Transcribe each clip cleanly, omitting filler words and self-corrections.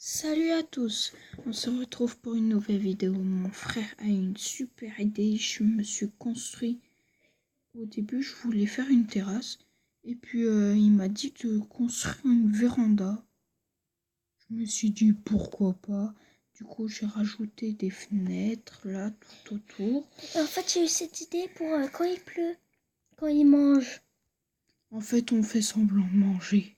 Salut à tous, on se retrouve pour une nouvelle vidéo. Mon frère a une super idée, je me suis construit. Au début je voulais faire une terrasse et puis il m'a dit de construire une véranda. Je me suis dit pourquoi pas. Du coup j'ai rajouté des fenêtres là tout autour. En fait, j'ai eu cette idée pour quand il pleut, quand il mange. En fait on fait semblant de manger.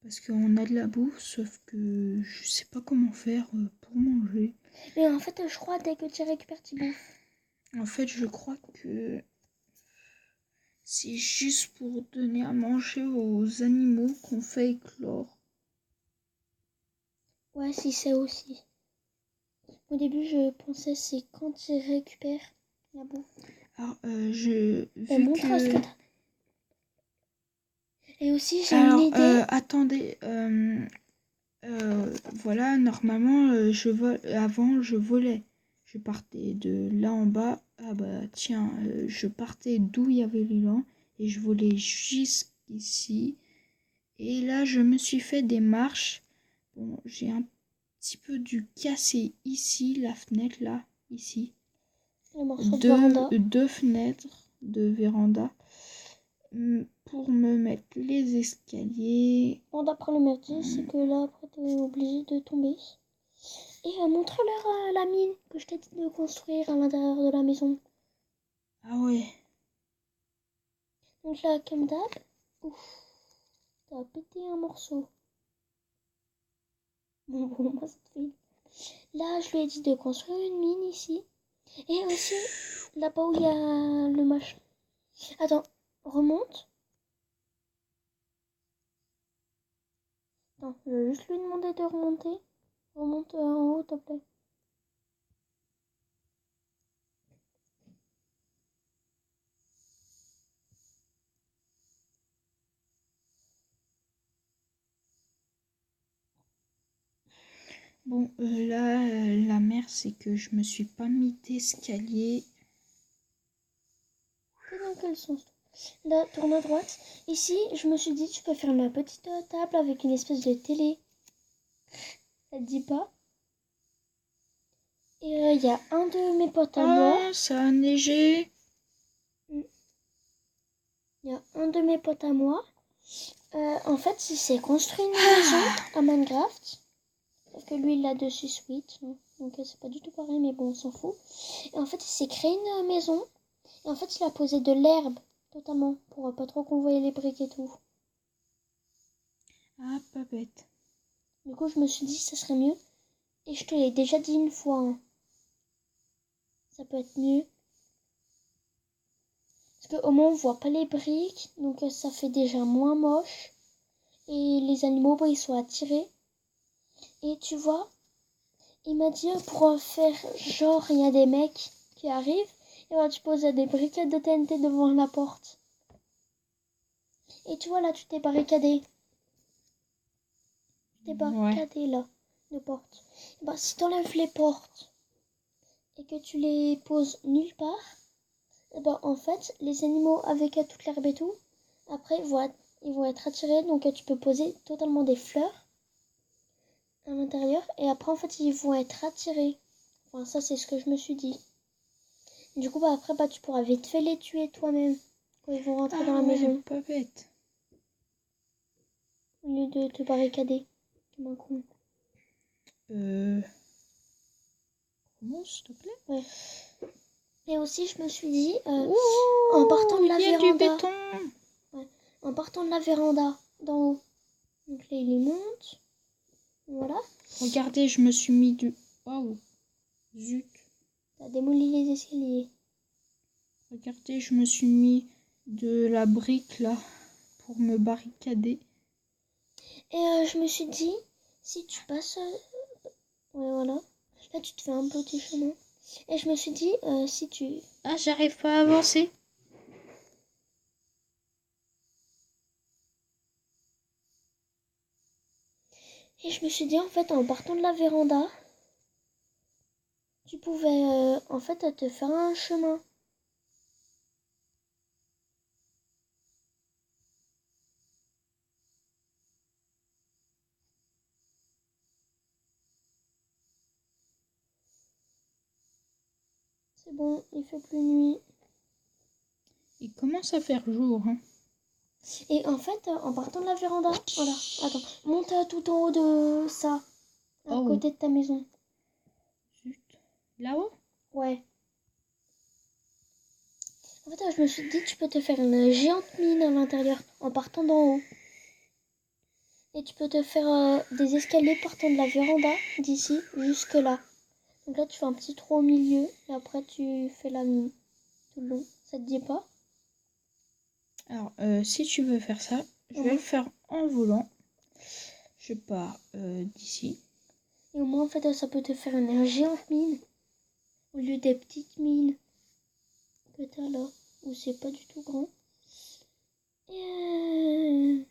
Parce qu'on a de la bouffe, sauf que je sais pas comment faire pour manger. Mais en fait, je crois dès que tu récupères, tu bouffes. En fait je crois que c'est juste pour donner à manger aux animaux qu'on fait éclore. Ouais, si c'est aussi. Au début, je pensais c'est quand tu récupères la bouffe. Alors, Et vu montre ce que... que t'as. Et aussi, j'ai une Alors, idée. attendez, voilà, normalement, avant, je volais. Je partais de là en bas. Ah bah, tiens, je partais d'où il y avait l'élan et je volais jusqu'ici. Et là, je me suis fait des marches. Bon, j'ai un petit peu dû casser ici, la fenêtre, là, ici. Le morceau de véranda. Deux fenêtres de véranda pour me mettre les escaliers. Bon, d'après le merdier, c'est que là, après, t'es obligé de tomber. Et montre-leur la mine que je t'ai dit de construire à l'intérieur de la maison. Ah ouais. Donc là, comme d'hab, ouf, t'as pété un morceau. Bon, moi, ça te fait. Là, je lui ai dit de construire une mine ici. Et aussi, là-bas où il y a le machin. Attends, remonte. Non, je vais juste lui demander de remonter. Remonte en haut, s'il te plaît. Bon, là, la merde, c'est que je me suis pas mis d'escalier. C'est dans quel sens? Là, tourne à droite. Ici, je me suis dit, tu peux faire une petite table avec une espèce de télé. Ça te dit pas? Et il y a un de mes potes à moi. Oh, ça a neigé. Il y a un de mes potes à moi. En fait, il s'est construit une maison à Minecraft. Parce que lui, il a dessus Switch. Donc, c'est pas du tout pareil, mais bon, on s'en fout. Et en fait, il s'est créé une maison. Et en fait, il a posé de l'herbe, totalement, pour pas trop qu'on voyait les briques et tout. Ah, pas bête. Du coup, je me suis dit, ça serait mieux. Et je te l'ai déjà dit une fois, hein. Ça peut être mieux. Parce qu'au moins, on voit pas les briques. Donc, ça fait déjà moins moche. Et les animaux, ils sont attirés. Et tu vois, il m'a dit, pour faire genre, il y a des mecs qui arrivent. Et ben, tu poses des briquettes de TNT devant la porte. Et tu vois, là, tu t'es barricadé. Tu t'es Ouais. barricadé, là, de porte. Et ben, si t'enlèves les portes et que tu les poses nulle part, et ben, en fait, les animaux avec toute l'herbe et tout, après, ils vont être attirés. Donc, tu peux poser totalement des fleurs à l'intérieur. Et après, en fait, ils vont être attirés. Enfin, ça, c'est ce que je me suis dit. Du coup, bah, après, bah, tu pourras vite fait les tuer toi-même quand ils vont rentrer dans Ah la ouais, maison. pas bête. Au lieu de te barricader. Comme un con. Comment, s'il te plaît? Ouais. Et aussi, je me suis dit, Ouh, en partant de la il y a du véranda. béton. Ouais, en partant de la véranda d'en haut. Donc là, il y monte. Voilà. Regardez, je me suis mis du... Oh, zut. T'as démoli les escaliers. Regardez, je me suis mis de la brique, là, pour me barricader. Et je me suis dit, si tu passes... ouais, voilà. Là, tu te fais un petit chemin. Et je me suis dit, si tu... Ah, j'arrive pas à avancer. Et je me suis dit, en fait, en partant de la véranda, tu pouvais, en fait, te faire un chemin. C'est bon, il fait plus nuit. Il commence à faire jour. Hein. Et en fait, en partant de la véranda, voilà, attends, monte tout en haut de ça, à Oh. côté de ta maison. Zut. Là-haut? Ouais. En fait, je me suis dit, tu peux te faire une géante mine à l'intérieur en partant d'en haut. Et tu peux te faire des escaliers partant de la véranda d'ici jusque là. Donc là, tu fais un petit trou au milieu et après, tu fais la mine tout le long. Ça te dit pas? Alors, si tu veux faire ça, je vais le faire en volant. Je pars d'ici. Et au moins, en fait, ça peut te faire une géante mine au lieu des petites mines que t'as là, où c'est pas du tout grand. Et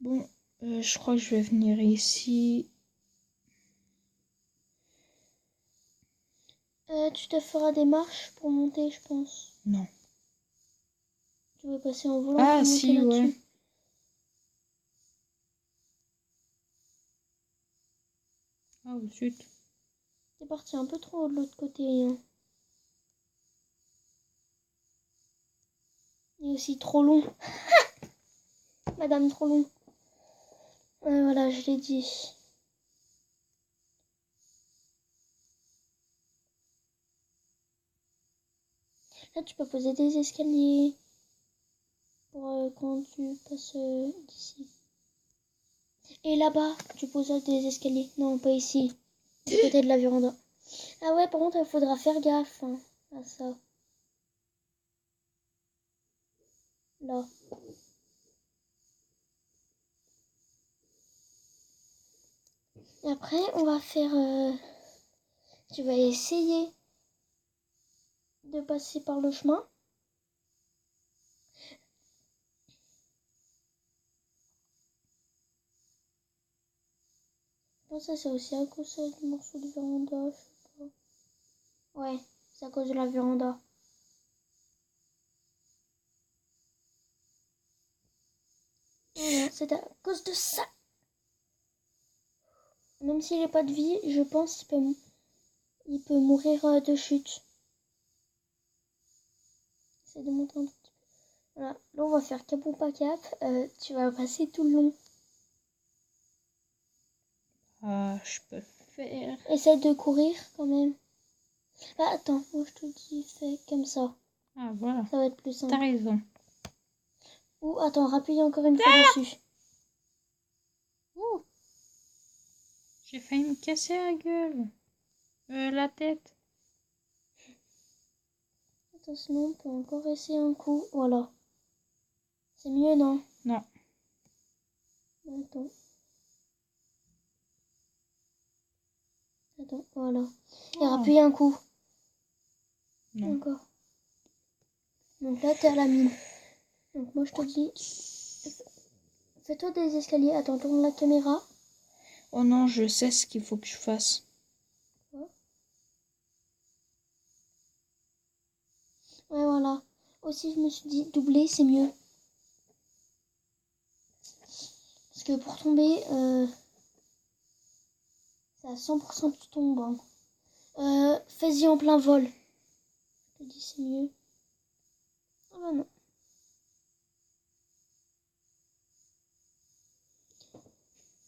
Bon, je crois que je vais venir ici. tu te feras des marches pour monter, je pense. Non. Tu veux passer en volant Ah, pour monter si, là-dessus. ouais. Oh, zut. T'es parti un peu trop de l'autre côté. Hein. Et aussi trop long. Madame trop long. Ouais, voilà, je l'ai dit. Là, tu peux poser des escaliers pour quand tu passes d'ici. Et là-bas, tu poses des escaliers. Non, pas ici. Du côté de la véranda. Ah ouais, par contre, il faudra faire gaffe hein, à ça. Là. Et après, on va faire... tu vas essayer de passer par le chemin. Non, ça, c'est aussi à cause du morceau de véranda, je sais pas. Ouais, c'est à cause de la véranda. Voilà, c'est à cause de ça. Même s'il n'a pas de vie, je pense qu'il peut mourir de chute. C'est de monter un petit peu. Voilà, là on va faire cap ou pas cap. Tu vas passer tout le long. Ah, je peux faire. Essaye de courir quand même. Ah, attends, moi je te dis, fais comme ça. Ah, voilà. Ça va être plus simple. T'as raison. Ou attends, rappuie encore une fois dessus. Ouh. J'ai failli me casser la gueule. La tête. Attends, sinon on peut encore essayer un coup. Voilà. C'est mieux, non? Non. Attends. Attends, voilà. Et rappuie un coup. Non. Encore. Donc là, t'es à la mine. Donc moi, je te dis, fais-toi des escaliers. Attends, tourne la caméra. Oh non, je sais ce qu'il faut que je fasse. Ouais, voilà. Aussi, je me suis dit, doubler, c'est mieux. Parce que pour tomber, c'est à 100% tu tombes. Hein. Fais-y en plein vol. Je te dis, c'est mieux. Ah bah non.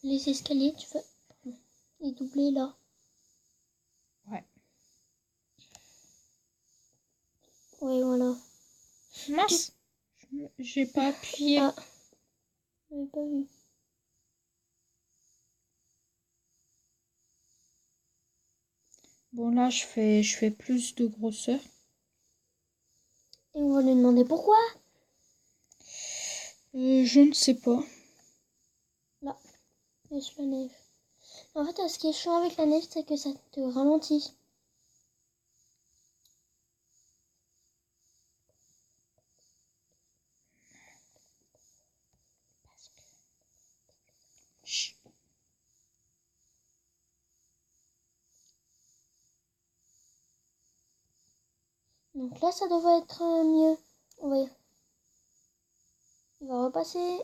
Les escaliers, tu vas... Et doubler là. Ouais. Ouais, voilà. Mince. J'ai pas appuyé. Ah, j'avais pas vu. Bon, là, je fais plus de grosseur. Et on va lui demander pourquoi. Je ne sais pas. Là, et sur la neige. En fait, ce qui est chiant avec la neige, c'est que ça te ralentit. Chut. Donc là, ça devrait être mieux. On va... Il va repasser.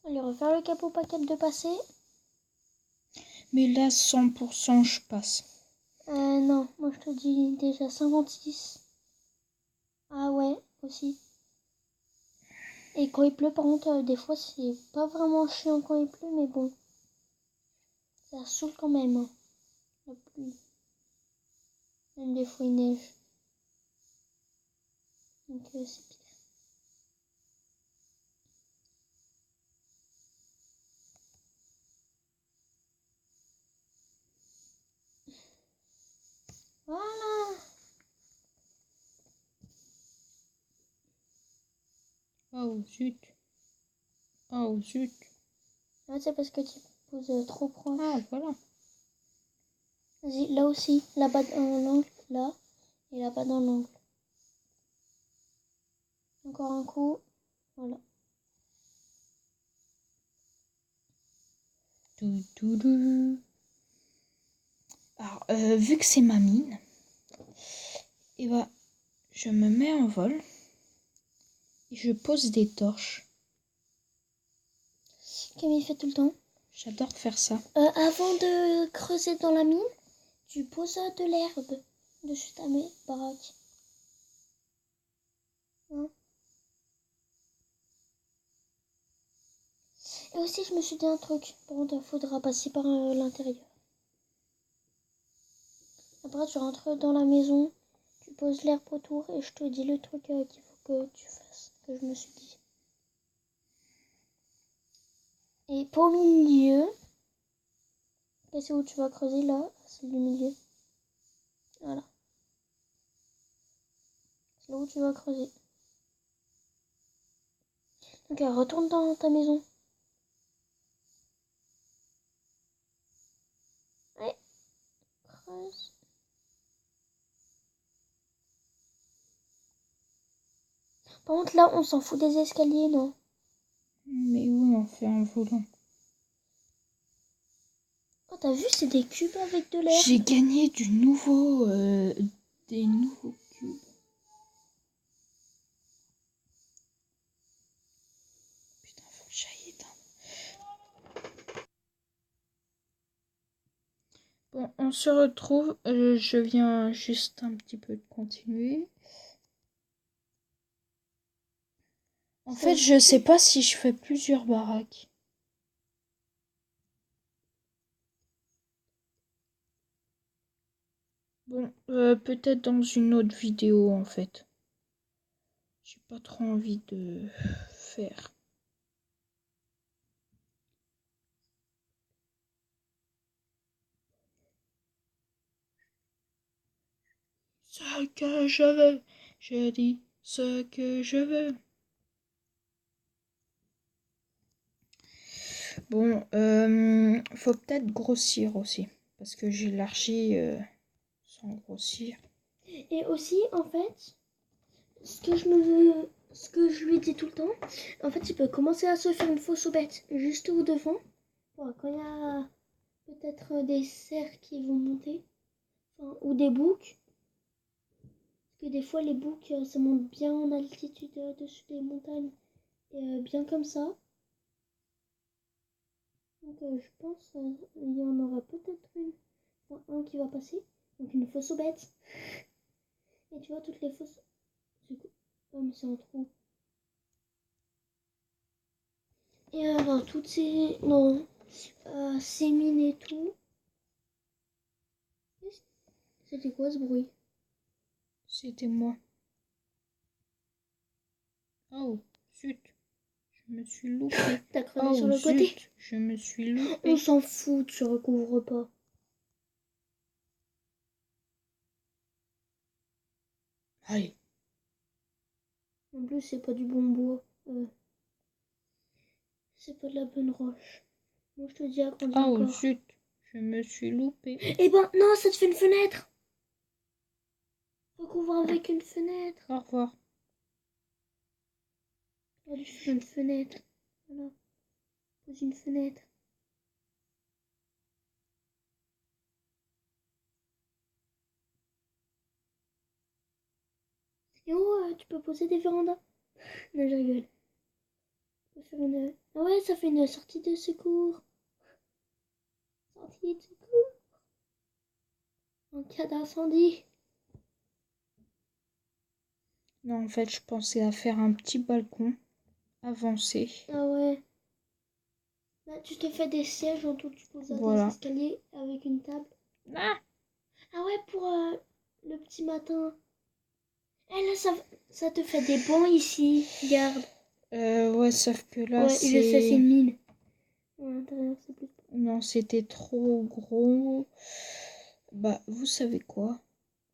Allez, refaire le capot paquet de passer. Mais là, 100%, je passe. Non, moi je te dis déjà 56. Ah ouais, aussi. Et quand il pleut, par contre, des fois c'est pas vraiment chiant quand il pleut, mais bon. Ça saoule quand même, hein, la pluie. Même des fois il neige. Donc c'est pire. Voilà. Oh zut. Oh zut. Là, c'est parce que tu poses trop proche. Ah, voilà. Vas-y, là aussi, là-bas dans l'angle, là, et là-bas dans l'angle. Encore un coup, voilà. Alors, vu que c'est ma mine, et bah, je me mets en vol et je pose des torches. Camille fait tout le temps. J'adore faire ça. Avant de creuser dans la mine, tu poses de l'herbe dessus ta baraque. Hein. Et aussi, je me suis dit un truc. Par contre, il faudra passer par l'intérieur. Après, tu rentres dans la maison, tu poses l'herbe autour et je te dis le truc qu'il faut que tu fasses, que je me suis dit. Et pour le milieu, c'est où tu vas creuser là, c'est le milieu. Voilà. C'est là où tu vas creuser. Donc, retourne dans ta maison. Allez, creuse. Par contre, là, on s'en fout des escaliers, non? Mais oui, on fait en volant. Oh, t'as vu, c'est des cubes avec de l'air. J'ai gagné des nouveaux cubes. Putain, faut que j'aille éteindre. Bon, on se retrouve. Je viens juste un petit peu de continuer. En fait, je sais pas si je fais plusieurs baraques. Bon, peut-être dans une autre vidéo en fait. J'ai pas trop envie de faire. Ce que je veux, je dis ce que je veux. Bon, faut peut-être grossir aussi. Parce que j'ai l'archi sans grossir. Et aussi, en fait, ce que je lui dis tout le temps, en fait, il peut commencer à se faire une fausse bête juste au devant. Bon, quand il y a peut-être des cerfs qui vont monter, enfin, ou des boucs. Parce que des fois, les boucs, ça monte bien en altitude dessus des montagnes. Et bien comme ça. Donc, je pense qu'il y en aura peut-être un qui va passer. Donc, une fausse bête. Et tu vois, toutes les fausses. Oh, mais c'est en trou. Et alors, toutes ces. Non. Ces mines et tout. C'était quoi ce bruit? C'était moi. Oh, zut. Je me suis loupé. T'as creusé Oh, sur le zut. côté? Je me suis loupé. On s'en fout, tu recouvres pas. Allez. En plus, c'est pas du bon bois. C'est pas de la bonne roche. Moi, je te dis, agrandis Oh, encore. zut. Je me suis loupé. Eh ben, non, ça te fait une fenêtre. Recouvre avec une fenêtre. Au revoir. Regarde, je fais une fenêtre. Voilà. Pose une fenêtre. Et oh, tu peux poser des vérandas. Non, je rigole. On peut faire une... Ah ouais, ça fait une sortie de secours. Sortie de secours. En cas d'incendie. Non, en fait, je pensais à faire un petit balcon avancé. Ah ouais. Là, tu te fais des sièges autour, tu poses des Voilà. escaliers avec une table. Ah, Ah ouais, pour le petit matin. Eh là, ça te fait des bancs ici. Regarde. ouais, sauf que là, Ouais, je sais, c'est c'est... une mine. À l'intérieur, c'est plus... Non, c'était trop gros. Bah, vous savez quoi?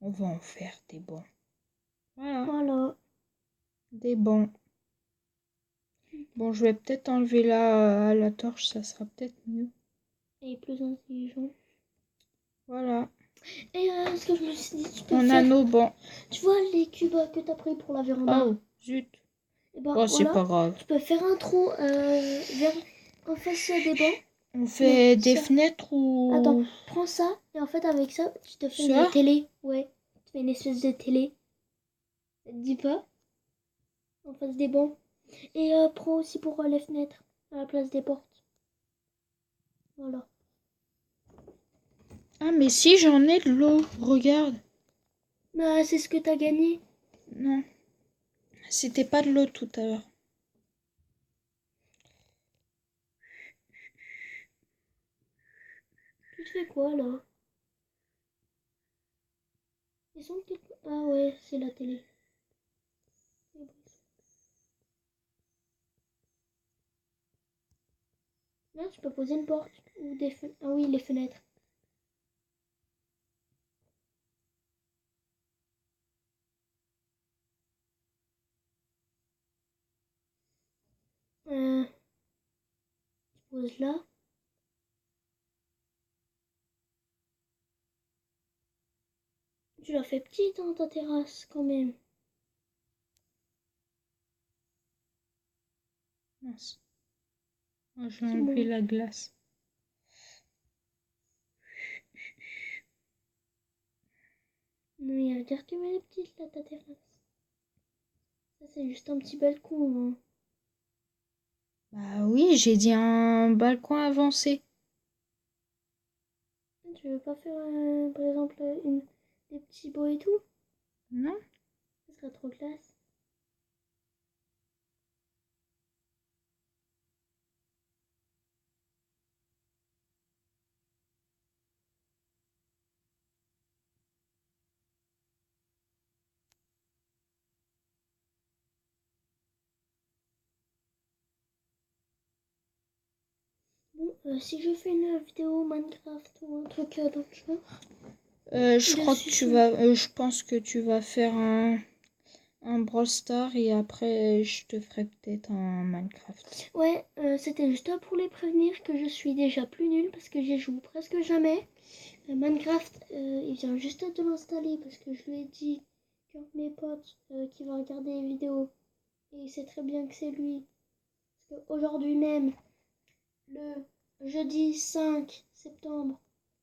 On va en faire des bancs. Voilà, Voilà. des bancs. Bon, je vais peut-être enlever la torche, ça sera peut-être mieux. Et plus intelligent. Voilà, Et ce que je me suis dit, tu peux on a faire... nos bancs. Tu vois les cubes que t'as pris pour la véranda? Oh, zut. Et ben Oh, c'est voilà. pas grave. Tu peux faire un trou vers... en face des bancs. On Mais fait des ça... fenêtres Attends, ou... prends ça. Et en fait, avec ça, tu te fais une Ça? télé. Ouais. Tu fais une espèce de télé. Ça te dit pas? En face des bancs. Et prends aussi pour les fenêtres. À la place des portes. Voilà. Ah, mais si, j'en ai de l'eau. Regarde. Bah, c'est ce que t'as gagné. Non, c'était pas de l'eau tout à l'heure. Tu te fais quoi, là? Ils sont quelque... Ah ouais, c'est la télé. Là, tu peux poser une porte. Ou des fenêtres. Ah oui, les fenêtres. Tu poses là. Tu l'as fait petite, hein, ta terrasse, quand même. Mince. Oh, j'ai C'est enlevé bon. la glace. Non, il va dire que elle est petite, là, ta terrasse. Ça, c'est juste un petit balcon, hein. Bah oui, j'ai dit un balcon avancé. Tu veux pas faire, par exemple, des petits beaux et tout? Non? Ça serait trop classe. Bon, si je fais une vidéo Minecraft ou un truc dans le genre, Je crois que dessus tu sur... vas... je pense que tu vas faire un Brawl Star et après je te ferai peut-être un Minecraft. Ouais, c'était juste pour les prévenir que je suis déjà plus nulle parce que j'y joue presque jamais. Minecraft, il vient juste de l'installer parce que je lui ai dit qu'un de mes potes qui va regarder les vidéos, et il sait très bien que c'est lui. Parce qu'aujourd'hui même, le jeudi 5 septembre,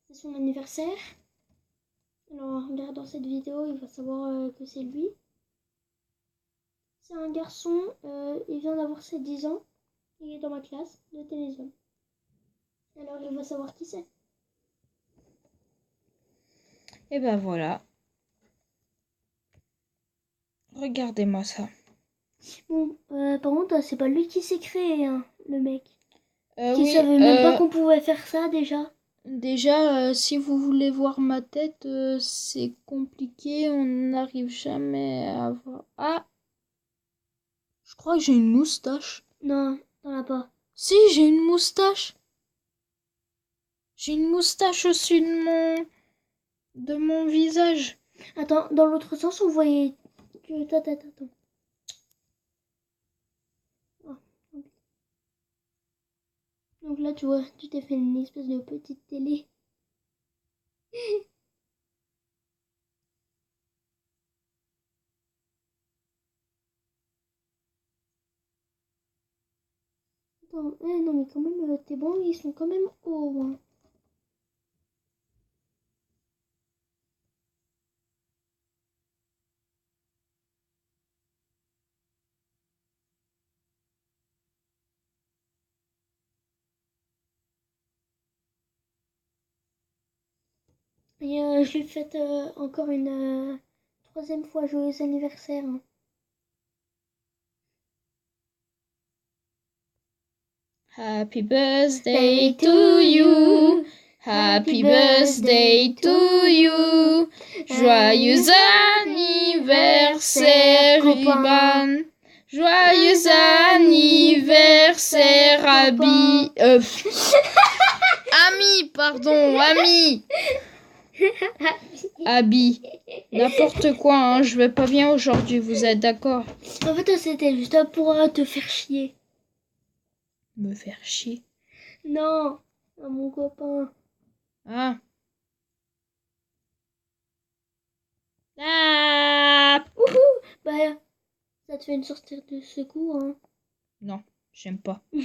c'est son anniversaire. Alors en regardant cette vidéo, il va savoir que c'est lui. C'est un garçon, il vient d'avoir ses 10 ans. Il est dans ma classe de télévision. Alors il va savoir qui c'est. Et ben voilà. Regardez-moi ça. Bon, par contre, c'est pas lui qui s'est créé, hein, le mec. Qui Oui, savait même pas qu'on pouvait faire ça déjà. déjà, si vous voulez voir ma tête, c'est compliqué. On n'arrive jamais à voir. Ah, je crois que j'ai une moustache. Non, t'en as pas. Si, j'ai une moustache. J'ai une moustache au-dessus de mon visage. Attends, dans l'autre sens, on voyait que ta tête. Attends. Ah, ok. Donc là, tu vois, tu t'es fait une espèce de petite télé. Attends, non, mais quand même, tes bancs, ils sont quand même hauts, hein. Et je lui fais encore une troisième fois joyeux anniversaire. Hein. Happy birthday to you. Happy birthday to you. Joyeux anniversaire, Iban. Joyeux anniversaire, Abby. Ami, pardon, Ami. Abby. N'importe quoi, hein, je vais pas bien aujourd'hui, vous êtes d'accord? En fait, c'était juste pour te faire chier. Me faire chier. Non, à mon copain. Ah. Ah. Ouhou. Bah, ça te fait une sortie de secours, hein. Non, j'aime pas. Non,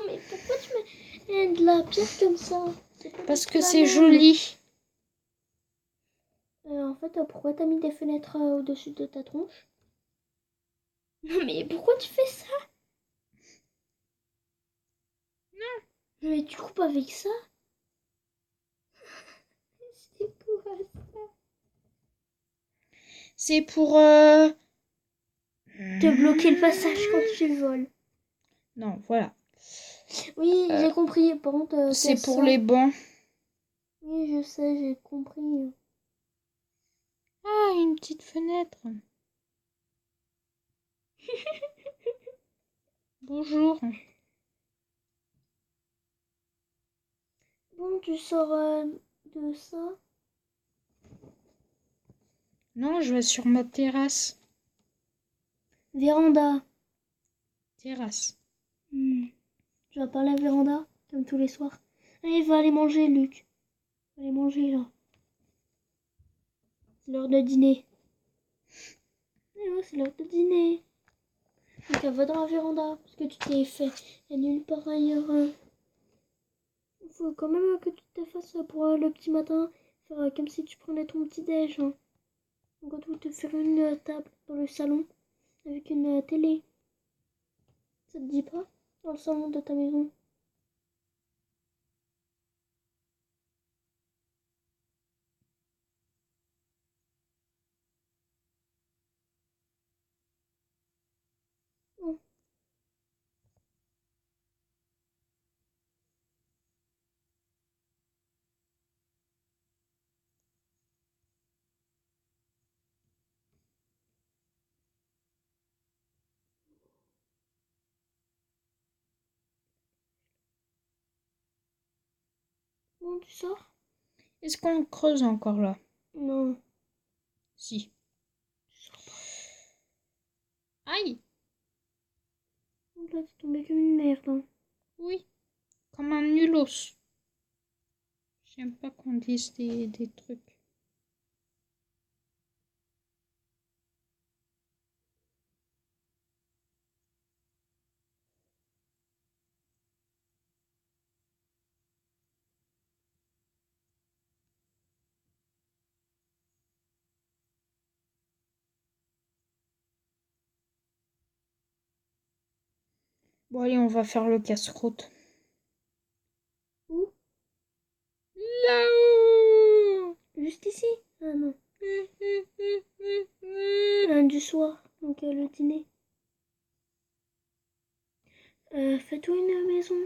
mais pourquoi tu mets de la pierre comme ça? Parce que c'est joli. En fait, pourquoi t'as mis des fenêtres au-dessus de ta tronche? Non, mais pourquoi tu fais ça? Non. Mais tu coupes avec ça? C'est quoi ça? C'est pour... Te bloquer le passage quand tu voles. Non, voilà. Oui, j'ai compris. Par contre, c'est pour les bancs. Oui, je sais, j'ai compris. Ah, une petite fenêtre. Bonjour. Bon, tu sors de ça? Non, je vais sur ma terrasse. Véranda. Terrasse. Tu vas pas à la véranda, comme tous les soirs. Allez, va aller manger, Luc. Va aller manger, là. C'est l'heure de dîner. Eh ouais, c'est l'heure de dîner. Donc, va dans la véranda, parce que tu t'es fait. Et nulle part ailleurs. Il faut quand même que tu te fasses pour le petit matin. Faire comme si tu prenais ton petit déj. Hein. Donc, on doit te faire une table dans le salon. Avec une télé. Ça te dit pas? Dans le salon de ta maison. Oh. Bon, tu sors? Est-ce qu'on creuse encore là? Non. Si. Aïe. Là, t'es tombé comme une merde. Hein. Oui. Comme un nulos. J'aime pas qu'on dise des trucs. Bon, allez, on va faire le casse-croûte. Où? Là-haut. Juste ici? Ah non. Du soir, donc le dîner. Fais-toi une maison.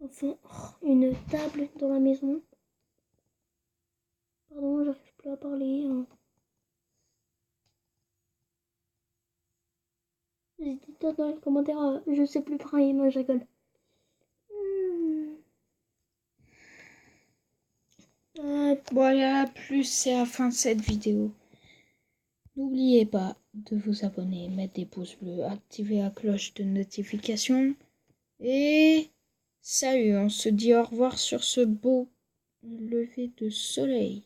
Enfin, une table dans la maison. Pardon, j'arrive plus à parler. Hein. Dites-toi dans les commentaires, je sais plus parler, moi je rigole. Voilà, plus c'est la fin de cette vidéo. N'oubliez pas de vous abonner, mettre des pouces bleus, activer la cloche de notification. Et salut, on se dit au revoir sur ce beau lever de soleil.